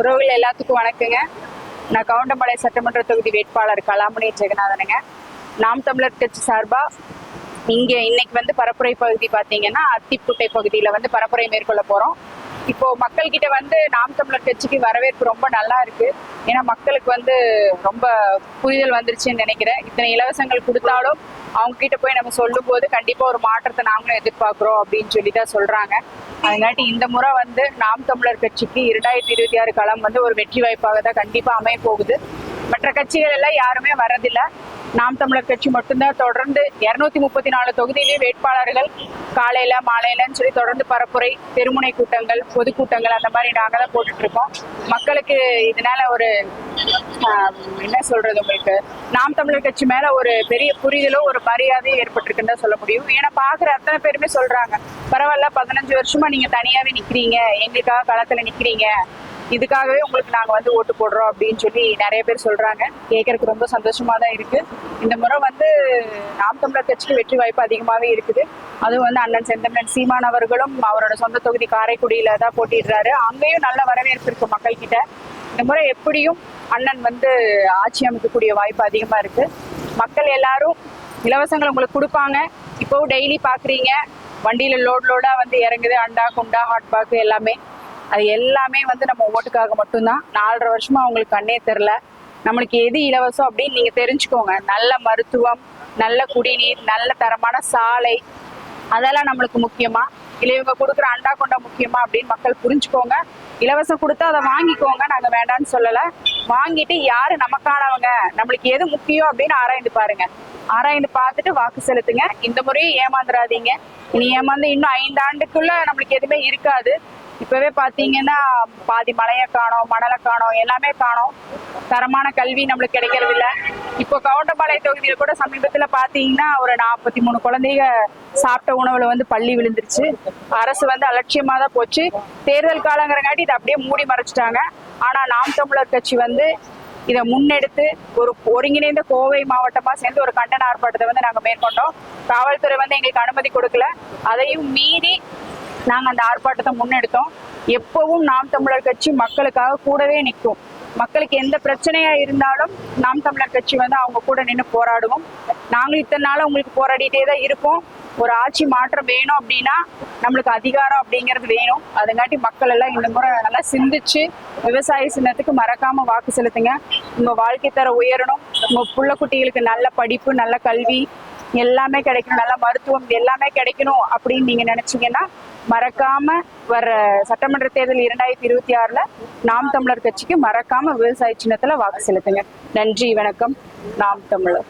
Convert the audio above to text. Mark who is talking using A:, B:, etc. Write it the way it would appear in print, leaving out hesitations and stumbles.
A: உறவுகள் எல்லாத்துக்கும் வணக்கங்க. நான் கவுண்டமலை சட்டமன்ற தொகுதி வேட்பாளர் கலாமணி ஜெகநாதனுங்க. நாம் தமிழர் கட்சி சார்பா இன்னைக்கு வந்து பரப்புரை பகுதி பார்த்தீங்கன்னா அத்திப்புட்டை பகுதியில் வந்து பரப்புரை மேற்கொள்ள போறோம். இப்போ மக்கள் கிட்ட வந்து நாம் தமிழர் கட்சிக்கு வரவேற்பு ரொம்ப நல்லா இருக்கு. ஏன்னா மக்களுக்கு வந்து ரொம்ப புரிதல் வந்துருச்சுன்னு நினைக்கிறேன். இத்தனை இலவசங்கள் கொடுத்தாலும் அவங்க கிட்ட போய் நம்ம சொல்லும் போது கண்டிப்பா ஒரு மாற்றத்தை நாங்களும் எதிர்பார்க்கிறோம் அப்படின்னு சொல்லிதான் சொல்றாங்க. அதனாட்டி இந்த முறை வந்து நாம் தமிழர் கட்சிக்கு 2026 களம் வந்து ஒரு வெற்றி வாய்ப்பாக தான் கண்டிப்பா அமைய போகுது. மற்ற கட்சிகள் எல்லாம் யாருமே வர்றதில்லை. நாம் தமிழர் கட்சி மட்டும்தான் தொடர்ந்து 234 தொகுதியிலேயே வேட்பாளர்கள் காலையில மாலையிலன்னு சொல்லி தொடர்ந்து பரப்புரை, தெருமுனை கூட்டங்கள், பொதுக்கூட்டங்கள் அந்த மாதிரி நாங்க தான் போட்டுட்டு இருக்கோம். மக்களுக்கு இதனால ஒரு என்ன சொல்றது, உங்களுக்கு நாம் தமிழர் கட்சி மேல ஒரு பெரிய புரிதலோ ஒரு மரியாதையும் ஏற்பட்டிருக்குன்னு தான் சொல்ல முடியும். ஏன்னா பாக்குற அத்தனை பேருமே சொல்றாங்க, பரவாயில்ல 15 வருஷமா நீங்க தனியாவே நிக்கிறீங்க, எங்களுக்காக களத்துல நிக்கிறீங்க, இதுக்காகவே உங்களுக்கு நாங்க வந்து ஓட்டு போடுறோம் அப்படின்னு சொல்லி நிறைய பேர் சொல்றாங்க. கேட்கறதுக்கு ரொம்ப சந்தோஷமா தான் இருக்கு. இந்த முறை வந்து நாம் தமிழர் கட்சிக்கு வெற்றி வாய்ப்பு அதிகமாவே இருக்குது. அதுவும் வந்து அண்ணன் செந்தமிழன் சீமான் அவர்களும் அவரோட சொந்த தொகுதி காரைக்குடியில தான் போட்டிடுறாரு. அங்கேயும் நல்ல வரவேற்பு இருக்கு மக்கள் கிட்ட. இந்த முறை எப்படியும் அண்ணன் வந்து ஆட்சி அமைக்கக்கூடிய வாய்ப்பு அதிகமா இருக்கு. மக்கள் எல்லாரும் இலவசங்கள் உங்களுக்கு கொடுப்பாங்க. இப்போ டெய்லி பாக்குறீங்க, வண்டியில லோடா வந்து இறங்குது, அண்டா குண்டா ஹாட் பாக்கு எல்லாமே. அது எல்லாமே வந்து நம்ம ஓட்டுக்காக மட்டும்தான். 4.5 வருஷமா அவங்களுக்கு கண்ணே தெரில. நம்மளுக்கு எது இலவசம் அப்படின்னு நீங்க தெரிஞ்சுக்கோங்க. நல்ல மருத்துவம், நல்ல குடிநீர், நல்ல தரமான சாலை, அதெல்லாம் நம்மளுக்கு முக்கியமா இல்லை இவங்க கொடுக்குற அண்டா கொண்டா முக்கியமா அப்படின்னு மக்கள் புரிஞ்சுக்கோங்க. இலவசம் கொடுத்தா அதை வாங்கிக்கோங்க, நாங்க வேண்டான்னு சொல்லலை. வாங்கிட்டு யாரு நமக்கானவங்க, நம்மளுக்கு எது முக்கியம் அப்படின்னு ஆராய்ந்து பாருங்க. ஆராய்ந்து பார்த்துட்டு வாக்கு செலுத்துங்க. இந்த முறையும் ஏமாந்துடாதீங்க. இனி ஏமாந்து இன்னும் 5 ஆண்டுக்குள்ள நம்மளுக்கு எதுவுமே இருக்காது. இப்பவே பாத்தீங்கன்னா பாதி மலையை காணோம், மணலை காணோம், எல்லாமே காணோம். தரமான கல்வி நம்மளுக்கு கிடைக்கிறது இல்லை. இப்போ கவுண்டமலை தொகுதியில கூட சமீபத்துல பாத்தீங்கன்னா ஒரு 43 குழந்தைங்க சாப்பிட்ட உணவுல வந்து பள்ளி விழுந்துருச்சு. அரசு வந்து அலட்சியமா தான் போச்சு. தேர்தல் காலங்கிறங்காட்டி இதை அப்படியே மூடி மறைச்சிட்டாங்க. ஆனா நாம் தமிழர் கட்சி வந்து இதை முன்னெடுத்து ஒரு ஒருங்கிணைந்த கோவை மாவட்டமா சேர்ந்து ஒரு கண்டன ஆர்ப்பாட்டத்தை வந்து நாங்க மேற்கொண்டோம். காவல்துறை வந்து எங்களுக்கு அனுமதி கொடுக்கல. அதையும் மீறி நாங்க அந்த ஆர்ப்பாட்டத்தை முன்னெடுத்தோம். எப்பவும் நாம் தமிழர் கட்சி மக்களுக்காக கூடவே நிற்கும். மக்களுக்கு எந்த பிரச்சனையா இருந்தாலும் நாம் தமிழர் கட்சி வந்து அவங்க கூட நின்று போராடுவோம். நாங்களும் இத்தனை நாள் உங்களுக்கு போராடிட்டே தான் இருப்போம். ஒரு ஆட்சி மாற்றம் வேணும் அப்படின்னா நம்மளுக்கு அதிகாரம் அப்படிங்கிறது வேணும். அதுங்காட்டி மக்கள் எல்லாம் இந்த முறை நல்லா சிந்திச்சு விவசாய சின்னத்துக்கு மறக்காம வாக்கு செலுத்துங்க. உங்க வாழ்க்கை தர உயரணும், உங்க புள்ள குட்டிகளுக்கு நல்ல படிப்பு, நல்ல கல்வி எல்லாமே கிடைக்கணும், நல்ல மருத்துவம் எல்லாமே கிடைக்கணும் அப்படின்னு நீங்க நினைச்சீங்கன்னா மறக்காம வர்ற சட்டமன்ற தேர்தல் 2026ல நாம் தமிழர் கட்சிக்கு மறக்காம விவசாய சின்னத்துல வாக்கு செலுத்துங்க. நன்றி, வணக்கம். நாம் தமிழர்.